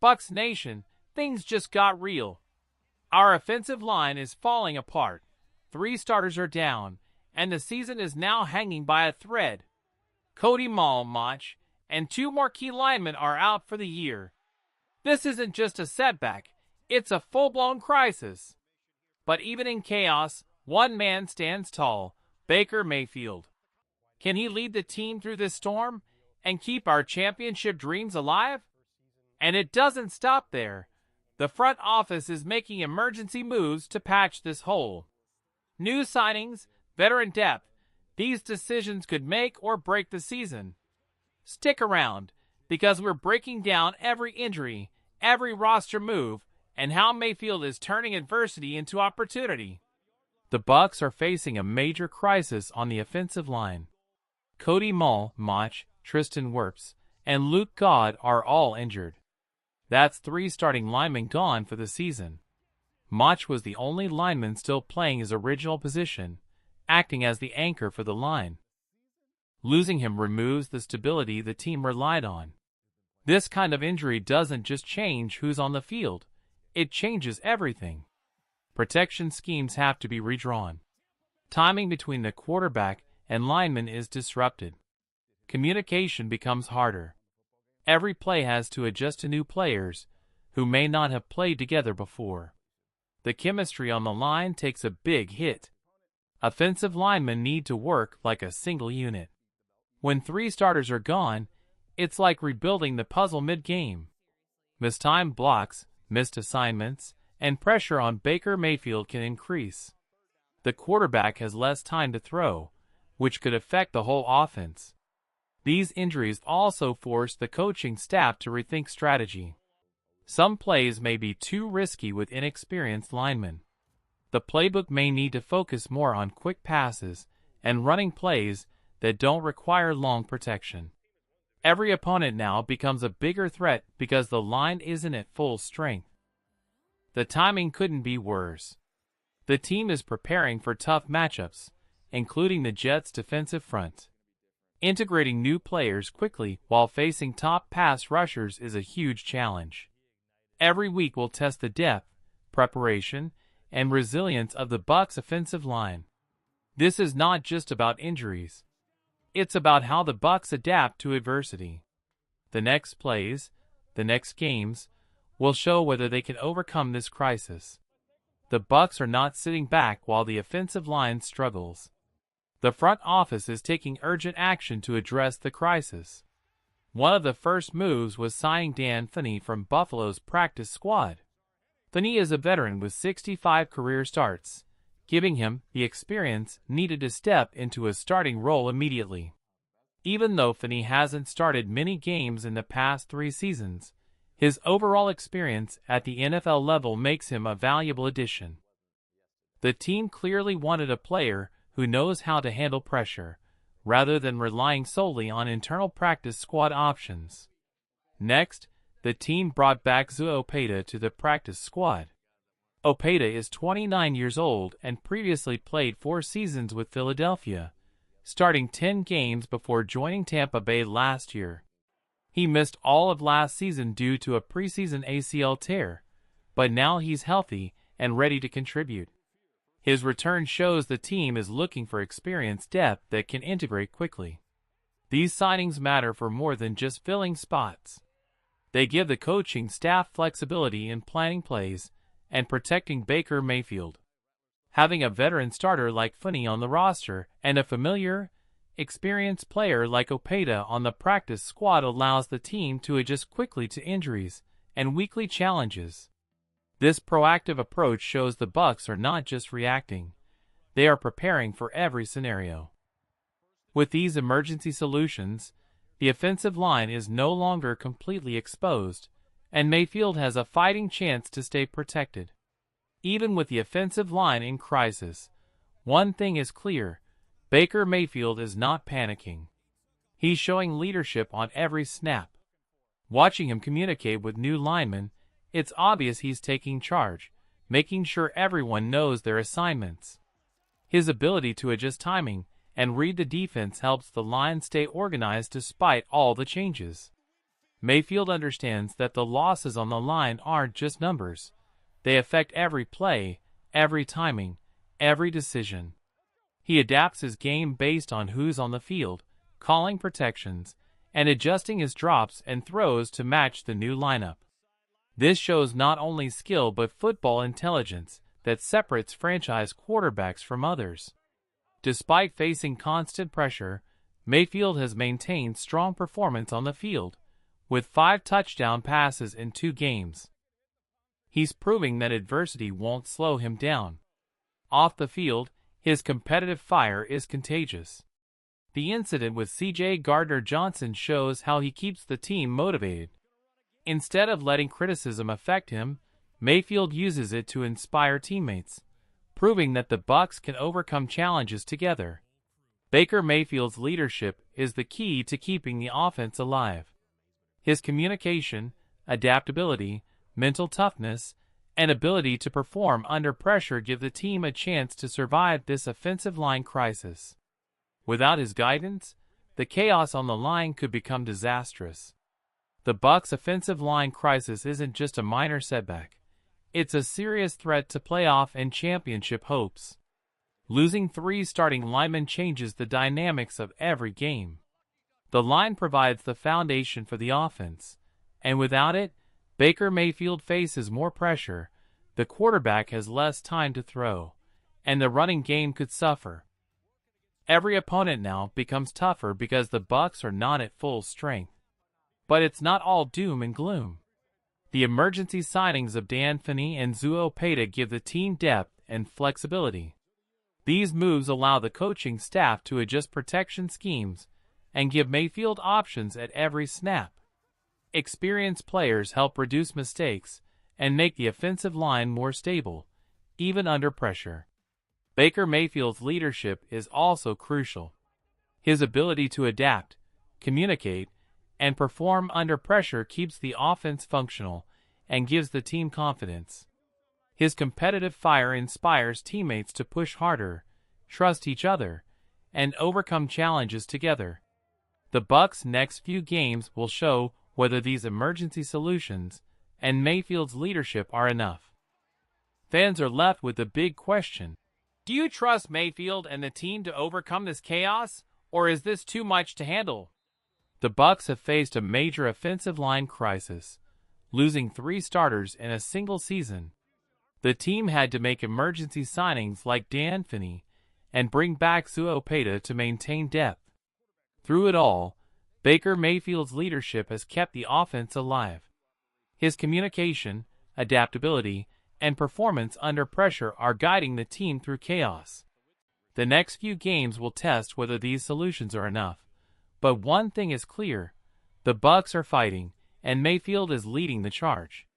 Bucs Nation, things just got real. Our offensive line is falling apart. 3 starters are down, and the season is now hanging by a thread. Cody Mach and 2 more key linemen are out for the year. This isn't just a setback, it's a full-blown crisis. But even in chaos, one man stands tall, Baker Mayfield. Can he lead the team through this storm and keep our championship dreams alive? And it doesn't stop there. The front office is making emergency moves to patch this hole. New signings, veteran depth, these decisions could make or break the season. Stick around, because we're breaking down every injury, every roster move, and how Mayfield is turning adversity into opportunity. The Bucs are facing a major crisis on the offensive line. Cody Mach, Tristan Wirfs, and Luke God are all injured. That's 3 starting linemen gone for the season. Mach was the only lineman still playing his original position, acting as the anchor for the line. Losing him removes the stability the team relied on. This kind of injury doesn't just change who's on the field, it changes everything. Protection schemes have to be redrawn. Timing between the quarterback and lineman is disrupted. Communication becomes harder. Every play has to adjust to new players who may not have played together before. The chemistry on the line takes a big hit. Offensive linemen need to work like a single unit. When 3 starters are gone, it's like rebuilding the puzzle mid-game. Mistimed blocks, missed assignments, and pressure on Baker Mayfield can increase. The quarterback has less time to throw, which could affect the whole offense. These injuries also force the coaching staff to rethink strategy. Some plays may be too risky with inexperienced linemen. The playbook may need to focus more on quick passes and running plays that don't require long protection. Every opponent now becomes a bigger threat because the line isn't at full strength. The timing couldn't be worse. The team is preparing for tough matchups, including the Jets' defensive front. Integrating new players quickly while facing top pass rushers is a huge challenge. Every week will test the depth, preparation, and resilience of the Bucs' offensive line. This is not just about injuries. It's about how the Bucs adapt to adversity. The next plays, the next games, will show whether they can overcome this crisis. The Bucs are not sitting back while the offensive line struggles. The front office is taking urgent action to address the crisis. One of the first moves was signing Dan Finney from Buffalo's practice squad. Finney is a veteran with 65 career starts, giving him the experience needed to step into a starting role immediately. Even though Finney hasn't started many games in the past 3 seasons, his overall experience at the NFL level makes him a valuable addition. The team clearly wanted a player who knows how to handle pressure, rather than relying solely on internal practice squad options. Next, the team brought back Zua Opeta to the practice squad. Opeta is 29 years old and previously played 4 seasons with Philadelphia, starting 10 games before joining Tampa Bay last year. He missed all of last season due to a preseason ACL tear, but now he's healthy and ready to contribute. His return shows the team is looking for experienced depth that can integrate quickly. These signings matter for more than just filling spots. They give the coaching staff flexibility in planning plays and protecting Baker Mayfield. Having a veteran starter like Finney on the roster and a familiar, experienced player like Opeta on the practice squad allows the team to adjust quickly to injuries and weekly challenges. This proactive approach shows the Bucs are not just reacting, they are preparing for every scenario. With these emergency solutions, the offensive line is no longer completely exposed, and Mayfield has a fighting chance to stay protected. Even with the offensive line in crisis, one thing is clear: Baker Mayfield is not panicking. He's showing leadership on every snap. Watching him communicate with new linemen, it's obvious he's taking charge, making sure everyone knows their assignments. His ability to adjust timing and read the defense helps the line stay organized despite all the changes. Mayfield understands that the losses on the line aren't just numbers. They affect every play, every timing, every decision. He adapts his game based on who's on the field, calling protections, and adjusting his drops and throws to match the new lineup. This shows not only skill but football intelligence that separates franchise quarterbacks from others. Despite facing constant pressure, Mayfield has maintained strong performance on the field, with 5 touchdown passes in 2 games. He's proving that adversity won't slow him down. Off the field, his competitive fire is contagious. The incident with C.J. Gardner-Johnson shows how he keeps the team motivated. Instead of letting criticism affect him, Mayfield uses it to inspire teammates, proving that the Bucs can overcome challenges together. Baker Mayfield's leadership is the key to keeping the offense alive. His communication, adaptability, mental toughness, and ability to perform under pressure give the team a chance to survive this offensive line crisis. Without his guidance, the chaos on the line could become disastrous. The Bucs' offensive line crisis isn't just a minor setback. It's a serious threat to playoff and championship hopes. Losing 3 starting linemen changes the dynamics of every game. The line provides the foundation for the offense, and without it, Baker Mayfield faces more pressure, the quarterback has less time to throw, and the running game could suffer. Every opponent now becomes tougher because the Bucs are not at full strength. But it's not all doom and gloom. The emergency signings of Dan Finney and Opeta give the team depth and flexibility. These moves allow the coaching staff to adjust protection schemes and give Mayfield options at every snap. Experienced players help reduce mistakes and make the offensive line more stable, even under pressure. Baker Mayfield's leadership is also crucial. His ability to adapt, communicate, and perform under pressure keeps the offense functional and gives the team confidence. His competitive fire inspires teammates to push harder, trust each other, and overcome challenges together. The Bucs' next few games will show whether these emergency solutions and Mayfield's leadership are enough. Fans are left with the big question: do you trust Mayfield and the team to overcome this chaos, or is this too much to handle? The Bucs have faced a major offensive line crisis, losing 3 starters in a single season. The team had to make emergency signings like Dan Finney and bring back Opeta to maintain depth. Through it all, Baker Mayfield's leadership has kept the offense alive. His communication, adaptability, and performance under pressure are guiding the team through chaos. The next few games will test whether these solutions are enough. But one thing is clear: the Bucs are fighting, and Mayfield is leading the charge.